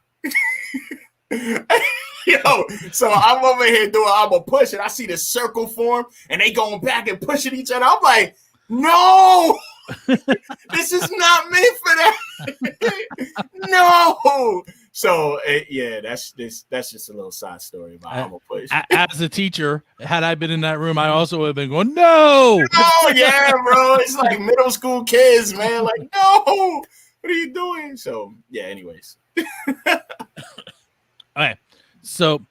Yo, so I'm over here doing I'm a Push, and I see the circle form, and they going back and pushing each other. I'm like, no, this is not meant for that. No. So that's just a little side story about I'm a Push. As a teacher, had I been in that room, I also would have been going, no. Oh yeah, bro. It's like middle school kids, man. Like, no, what are you doing? So yeah. Anyways. All right. So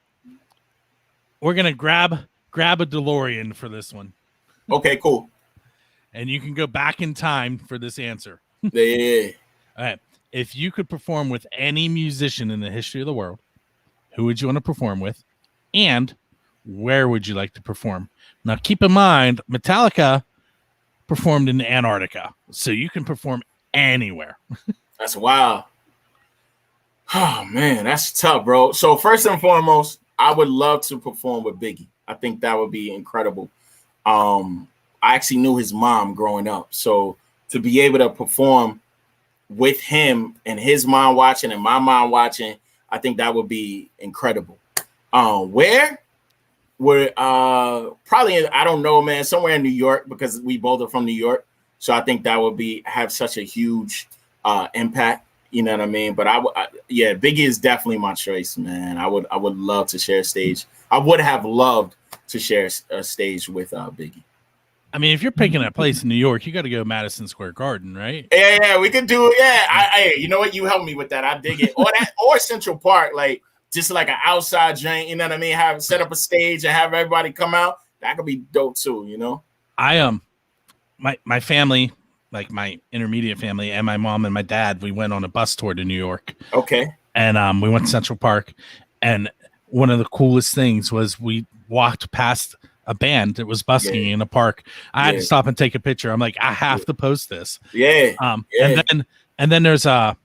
we're gonna grab a DeLorean for this one. Okay, cool. And you can go back in time for this answer. Yeah. All right. If you could perform with any musician in the history of the world, who would you want to perform with? And where would you like to perform? Now, keep in mind, Metallica performed in Antarctica, so you can perform anywhere. That's wild. Oh, man, that's tough, bro. So first and foremost, I would love to perform with Biggie. I think that would be incredible. I actually knew his mom growing up. So to be able to perform with him and his mom watching and my mom watching, I think that would be incredible. Where? Probably, I don't know, man, somewhere in New York, because we both are from New York. So I think that would have such a huge impact. You know what I mean? But Biggie is definitely my choice, man. I would love to share a stage. I would have loved to share a stage with Biggie. I mean, if you're picking a place in New York, you got to go Madison Square Garden, right? Yeah, we could do it. Yeah, you know what? You helped me with that. I dig it. Or Central Park, like just like an outside joint. You know what I mean? Set up a stage and have everybody come out. That could be dope too. You know? My family, like my intermediate family, and my mom and my dad, we went on a bus tour to New York. Okay. And we went to Central Park, and one of the coolest things was we walked past a band that was busking in a park. I had to stop and take a picture. I'm like, I have to post this. Yeah. And then there's like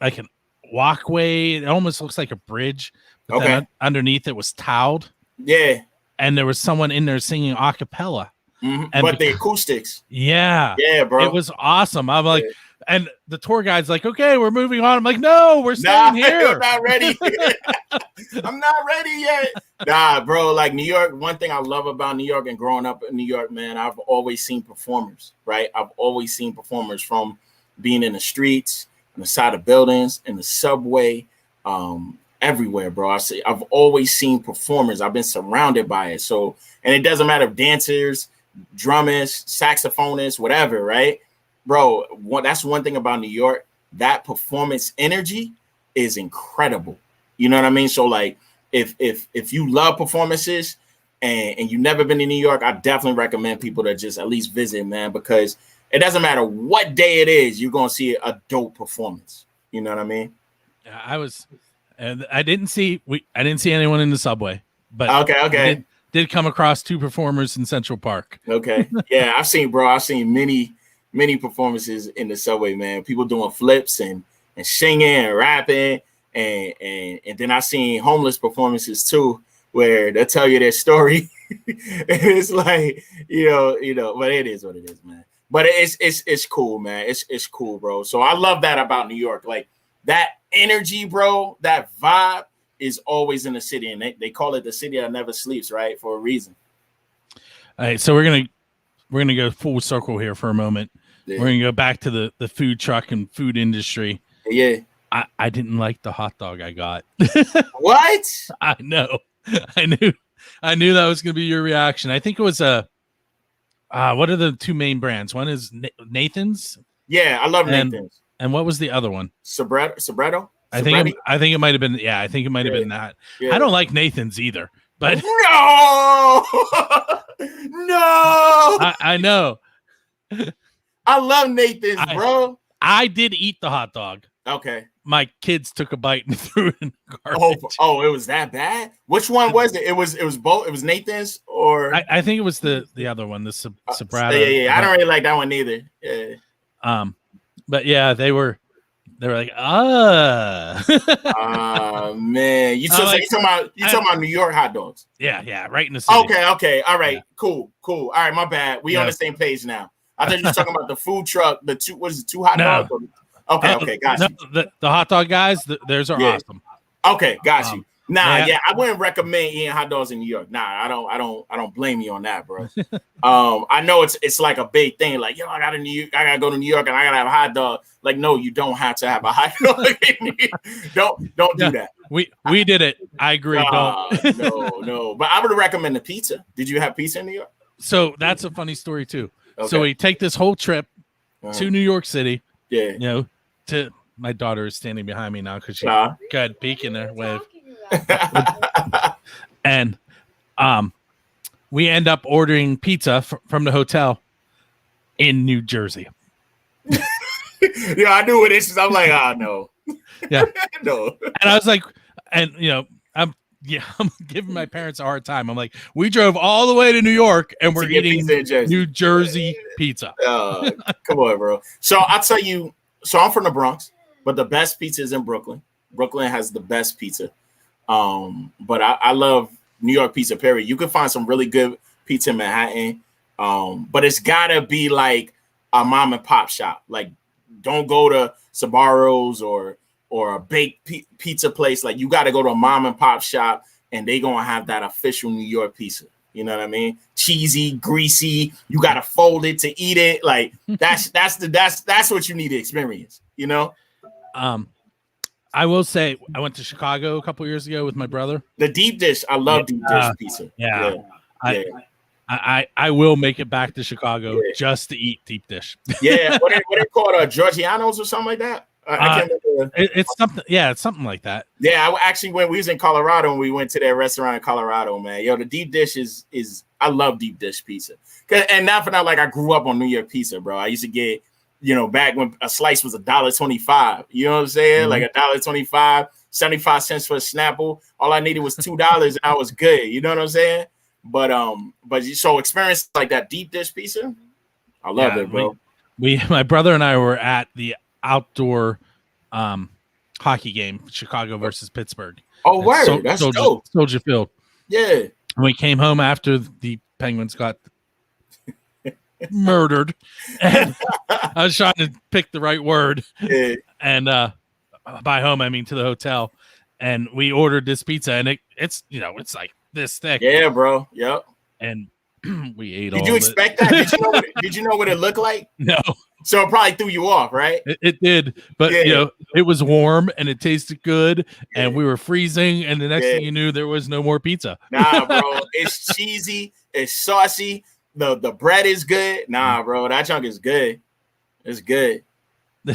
a walkway. It almost looks like a bridge. But then underneath it was tiled. Yeah. And there was someone in there singing a cappella. Mm-hmm. But the acoustics. Yeah. Yeah, bro. It was awesome. I'm like, And the tour guide's like, okay, we're moving on. I'm like, no, we're staying here. I'm not ready. I'm not ready yet. Nah, bro. Like New York, one thing I love about New York and growing up in New York, man, I've always seen performers, right? I've always seen performers from being in the streets, on the side of buildings, in the subway, everywhere, bro. I've always seen performers. I've been surrounded by it. So, and it doesn't matter if dancers, drummers, saxophonists, whatever, right? Bro, that's one thing about New York. That performance energy is incredible. You know what I mean? So like if you love performances and you've never been to New York, I definitely recommend people to just at least visit, man, because it doesn't matter what day it is, you're gonna see a dope performance. You know what I mean? Yeah, I didn't see anyone in the subway, but okay. Did come across 2 performers in Central Park. Okay. Yeah, I've seen many performances in the subway, man. People doing flips and singing and rapping, and then I seen homeless performances too, where they'll tell you their story. And it's like, you know, but it is what it is, man. But it's cool, man. It's cool, bro. So I love that about New York. Like that energy, bro, that vibe is always in the city, and they call it the city that never sleeps, right? For a reason. All right, so we're gonna go full circle here for a moment. Yeah. We're gonna go back to the food truck and food industry. Yeah, I didn't like the hot dog I got. What? I know. I knew that was gonna be your reaction. I think it was what are the 2 main brands? One is Nathan's. Yeah, I love Nathan's. And what was the other one? Sobretto. I think it might have been. Yeah, I think it might have been that. Yeah. I don't like Nathan's either, but no. I know. I love Nathan's, bro. I did eat the hot dog. Okay. My kids took a bite and threw it in the garbage. Oh, it was that bad? Which one was it? It was both. It was Nathan's, or I think it was the other one, the Sobrato. Yeah. I don't really like that one either. Yeah. But yeah, they were like, man. You talking about New York hot dogs? Yeah, right in the city. Okay. All right, cool. All right, my bad. We on the same page now. I thought you were talking about the food truck, the 2 hot dogs? Okay, got you. The hot dog guys, theirs are awesome. Okay, got you. I wouldn't recommend eating hot dogs in New York. I don't blame you on that, bro. I know it's like a big thing. Like, yo, I gotta go to New York and I gotta have a hot dog. Like, no, you don't have to have a hot dog. Don't do that. We did it. I agree. No. But I would recommend the pizza. Did you have pizza in New York? So that's a funny story too. Okay. So we take this whole trip to New York City. Yeah. You know, to my daughter is standing behind me now because she got peek in there wave. And we end up ordering pizza from the hotel in New Jersey. Yeah, I knew what this is. I'm like, no. Yeah. No. And I was like, and I'm giving my parents a hard time. I'm like, we drove all the way to New York and we're eating New Jersey pizza. Come on, bro. So I'll tell you, I'm from the Bronx, but the best pizza is in Brooklyn. Brooklyn has the best pizza. But I love New York pizza, period. You can find some really good pizza in Manhattan. But it's gotta be like a mom and pop shop. Like, don't go to Sbarro's or a baked pizza place. Like, you got to go to a mom and pop shop and they going to have that official New York pizza. You know what I mean? Cheesy, greasy. You got to fold it to eat it. Like, that's what you need to experience, you know? I will say I went to Chicago a couple years ago with my brother. The deep dish. I love deep dish pizza. Yeah. I will make it back to Chicago just to eat deep dish. Yeah. What they called Georgiano's or something like that? I can't remember. It's something. Yeah, it's something like that. Yeah, I actually we was in Colorado and we went to that restaurant in Colorado, man. Yo, the deep dish is I love deep dish pizza. And not for not, like, I grew up on New York pizza, bro. I used to get, back when a slice was $1.25. You know what I'm saying? Mm-hmm. Like $1.25, 75 cents for a Snapple. All I needed was $2 and I was good. You know what I'm saying? But so experience like that deep dish pizza, I love it, bro. My brother and I were at the outdoor hockey game, Chicago versus Pittsburgh. Oh, word. That's dope. Soldier Field. Yeah. And we came home after the Penguins got murdered. And I was trying to pick the right word. Yeah. And by home, I mean to the hotel. And we ordered this pizza, and it's it's like this thick. Yeah, bro. Yep. And we ate. Did you expect that? Did you know what it looked like? No. So it probably threw you off, right? It did, but it was warm and it tasted good, and we were freezing, and the next thing you knew, there was no more pizza. Nah, bro, it's cheesy, it's saucy. The bread is good. Nah, bro, that chunk is good. It's good. Go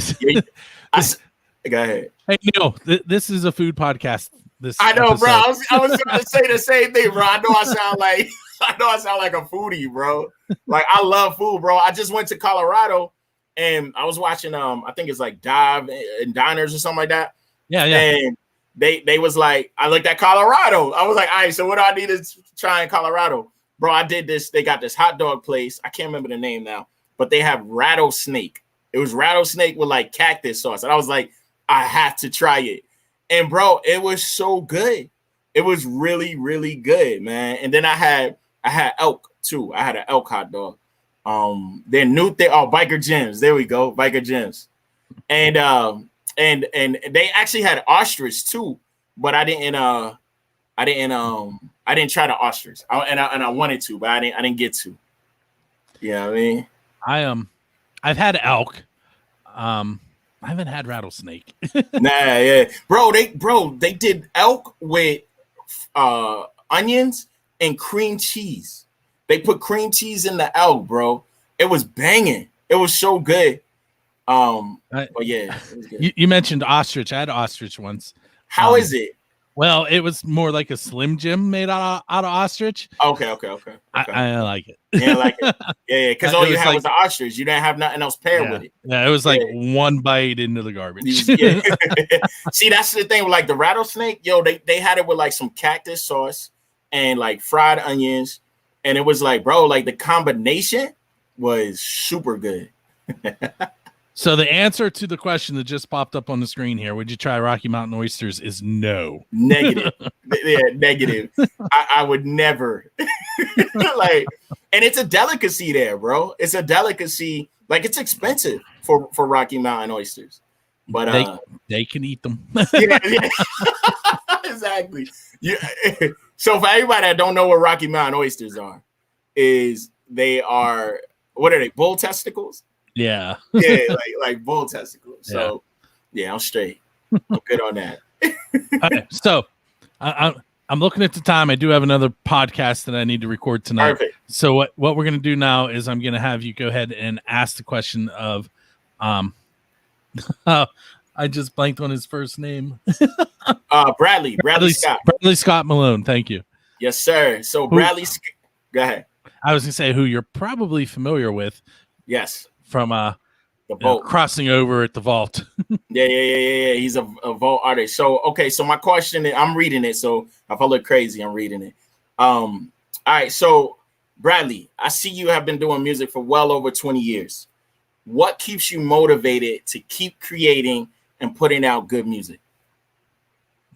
ahead. Hey, Neil, this is a food podcast. I know, episode. Bro. I was going to say the same thing, bro. I know I sound like a foodie, bro. Like, I love food, bro. I just went to Colorado. And I was watching, I think it's like Dive and Diners or something like that. Yeah. And they was like, I looked at Colorado. I was like, all right, so what do I need to try in Colorado? Bro, I did this. They got this hot dog place. I can't remember the name now, but they have rattlesnake. It was rattlesnake with like cactus sauce. And I was like, I have to try it. And bro, it was so good. It was really, really good, man. And then I had elk too. I had an elk hot dog. They're new. Biker Gyms. There we go, Biker Gyms, and they actually had ostrich too, but I didn't try the ostrich. I wanted to, but I didn't get to. Yeah, you know what I mean, I've had elk. I haven't had rattlesnake. Nah, yeah, bro. They did elk with onions and cream cheese. They put cream cheese in the elk, bro. It was banging. It was so good. But yeah. It was good. You mentioned ostrich. I had ostrich once. How is it? Well, it was more like a Slim Jim made out of ostrich. Okay. I like it. Yeah, I like it. Yeah, because all you had was the ostrich. You didn't have nothing else paired with it. Yeah, it was like one bite into the garbage. Yeah. See, that's the thing with like the rattlesnake. Yo, they had it with like some cactus sauce and like fried onions. And it was like, bro, like the combination was super good. So the answer to the question that just popped up on the screen here, would you try Rocky Mountain oysters, is no. Negative. Yeah, negative. I would never. Like, and it's a delicacy there, bro. It's a delicacy. Like, it's expensive for Rocky Mountain oysters. But they can eat them. Yeah. Exactly. Yeah. So for everybody that don't know what Rocky Mountain oysters are, they are, what are they, bull testicles? Yeah. Yeah, like bull testicles. So yeah, I'm straight. I'm good on that. Okay, so I'm looking at the time. I do have another podcast that I need to record tonight. Perfect. So what we're gonna do now is I'm gonna have you go ahead and ask the question of I just blanked on his first name. Bradley Scott. Bradley Scott Malone. Thank you. Yes, sir. So Bradley, go ahead. I was gonna say who you're probably familiar with. Yes. From the vault. Crossing over at the vault. Yeah. He's a vault artist. So okay. So my question is, I'm reading it. So if I look crazy, I'm reading it. All right. So Bradley, I see you have been doing music for well over 20 years. What keeps you motivated to keep creating and putting out good music?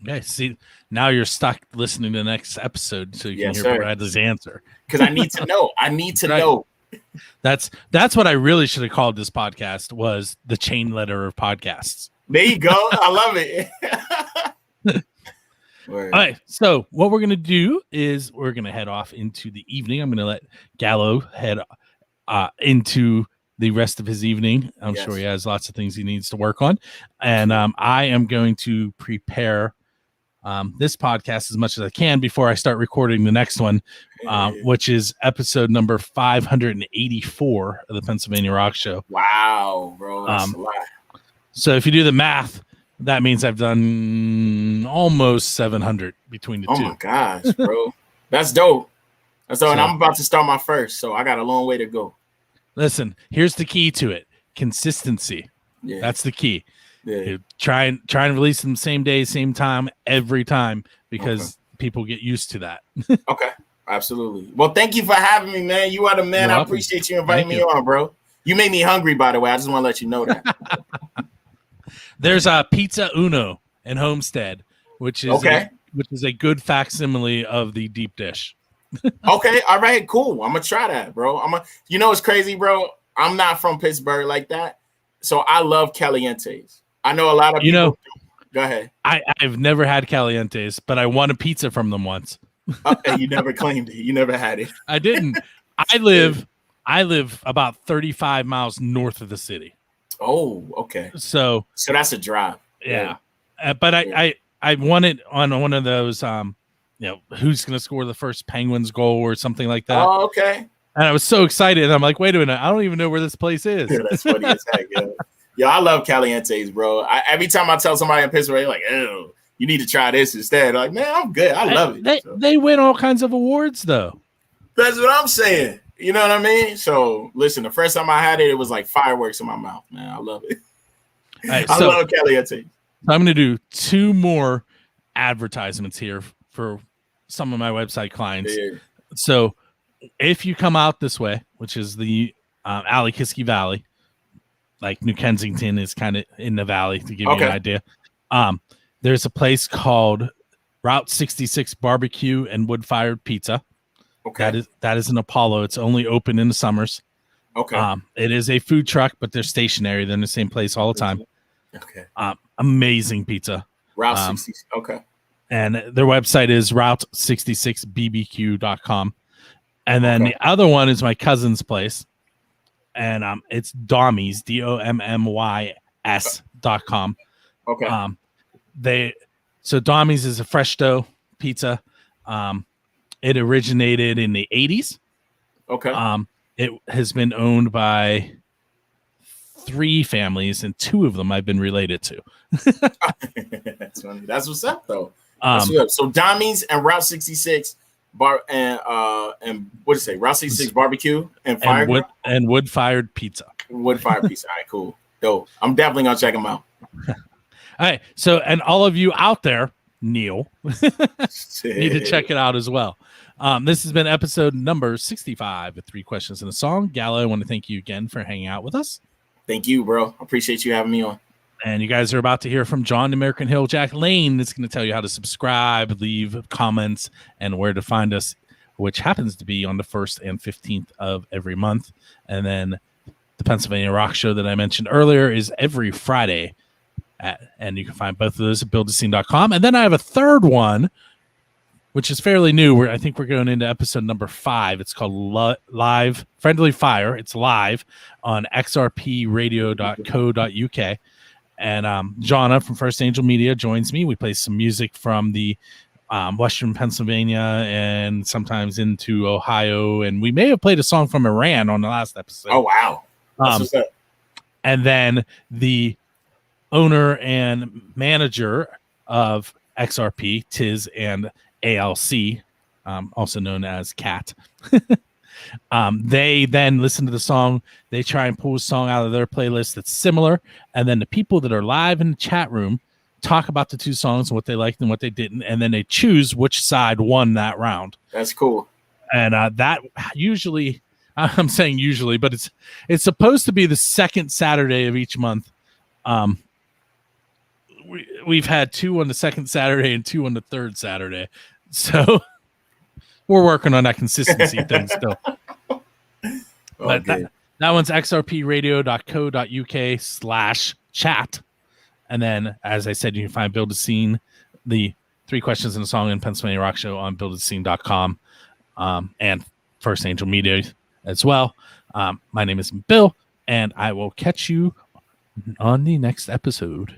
Okay, see, now you're stuck listening to the next episode so you can hear Bradley's answer. Because I need to know. I need to know. That's what I really should have called this podcast, was the chain letter of podcasts. There you go. I love it. All right, so what we're going to do is we're going to head off into the evening. I'm going to let Gallo head into the rest of his evening. I'm sure he has lots of things he needs to work on. And I am going to prepare this podcast as much as I can before I start recording the next one, which is episode number 584 of the Pennsylvania Rock Show. Wow, bro. That's a lot. So if you do the math, that means I've done almost 700 between the two. Oh my gosh, bro. That's dope. And I'm about to start my first, so I got a long way to go. Listen, here's the key to it. Consistency. Yeah. That's the key. Yeah. Try and release them same day, same time, every time, because people get used to that. Okay. Absolutely. Well, thank you for having me, man. You are the man. I appreciate you inviting me on, bro. You made me hungry, by the way. I just want to let you know that. There's a Pizza Uno in Homestead, which is a good facsimile of the deep dish. Okay, all right, cool. I'm gonna try that, bro. You know, it's crazy, bro. I'm not from Pittsburgh like that, so I love calientes. I know a lot of people. Go ahead. I've never had calientes, but I won a pizza from them once. And you never claimed it. You never had it. I didn't. I live about 35 miles north of the city. Oh, okay. So that's a drive. Yeah. But I won it on one of those, who's going to score the first Penguins goal or something like that. Oh, okay. And I was so excited. I'm like, wait a minute. I don't even know where this place is. Yeah, that's funny as heck, yo. Yo, I love calientes, bro. Every time I tell somebody in Pittsburgh, they're like, oh, you need to try this instead. Like, man, I'm good. I love it. They win all kinds of awards, though. That's what I'm saying. You know what I mean? So, listen, the first time I had it, it was like fireworks in my mouth, man. I love it. Right, I love caliente. I'm going to do 2 more advertisements here for some of my website clients. Yeah. So, if you come out this way, which is the Allentown Valley, like New Kensington is kind of in the valley, to give you an idea. There's a place called Route 66 Barbecue and Wood-Fired Pizza. Okay. That is in Apollo. It's only open in the summers. Okay. It is a food truck, but they're stationary. They're in the same place all the time. Okay. Amazing pizza. Route 66. Okay. And their website is route66bbq.com. And then the other one is my cousin's place. And it's Dommy's, DOMMYS.com. Okay. So Dommy's is a fresh dough pizza. It originated in the 80s. Okay. It has been owned by 3 families, and 2 of them I've been related to. That's funny. That's what's up, though. That's what's up. So Dommy's and Route 66 what did it say? Route 66 barbecue and fire and wood-fired pizza. Wood-fired pizza. All right, cool. Dope. I'm definitely gonna check them out. All right. So, and all of you out there, Neil, need to check it out as well. This has been episode number 65 with 3 questions and a song. Gallo, I want to thank you again for hanging out with us. Thank you, bro. Appreciate you having me on. And you guys are about to hear from John American Hill Jack Lane. That's going to tell you how to subscribe, leave comments, and where to find us, which happens to be on the 1st and 15th of every month. And then the Pennsylvania Rock Show that I mentioned earlier is every Friday. And you can find both of those at buildascene.com. And then I have a third one, which is fairly new. I think we're going into episode number 5. It's called Live Friendly Fire. It's live on xrpradio.co.uk. And Jonna from First Angel Media joins me. We play some music from the Western Pennsylvania and sometimes into Ohio. And we may have played a song from Iran on the last episode. Oh, wow. That's what's up. And then the owner and manager of XRP, Tiz and ALC, also known as Cat. They then listen to the song. They try and pull a song out of their playlist that's similar. And then the people that are live in the chat room talk about the 2 songs and what they liked and what they didn't. And then they choose which side won that round. That's cool. And that usually, I'm saying usually, but it's supposed to be the 2nd Saturday of each month. We've had 2 on the 2nd Saturday and 2 on the 3rd Saturday. So we're working on that consistency thing still. But that one's xrpradio.co.uk/chat. And then, as I said, you can find Build a Scene, the 3 questions and a song in Pennsylvania Rock Show on buildascene.com and First Angel Media as well. My name is Bill, and I will catch you on the next episode.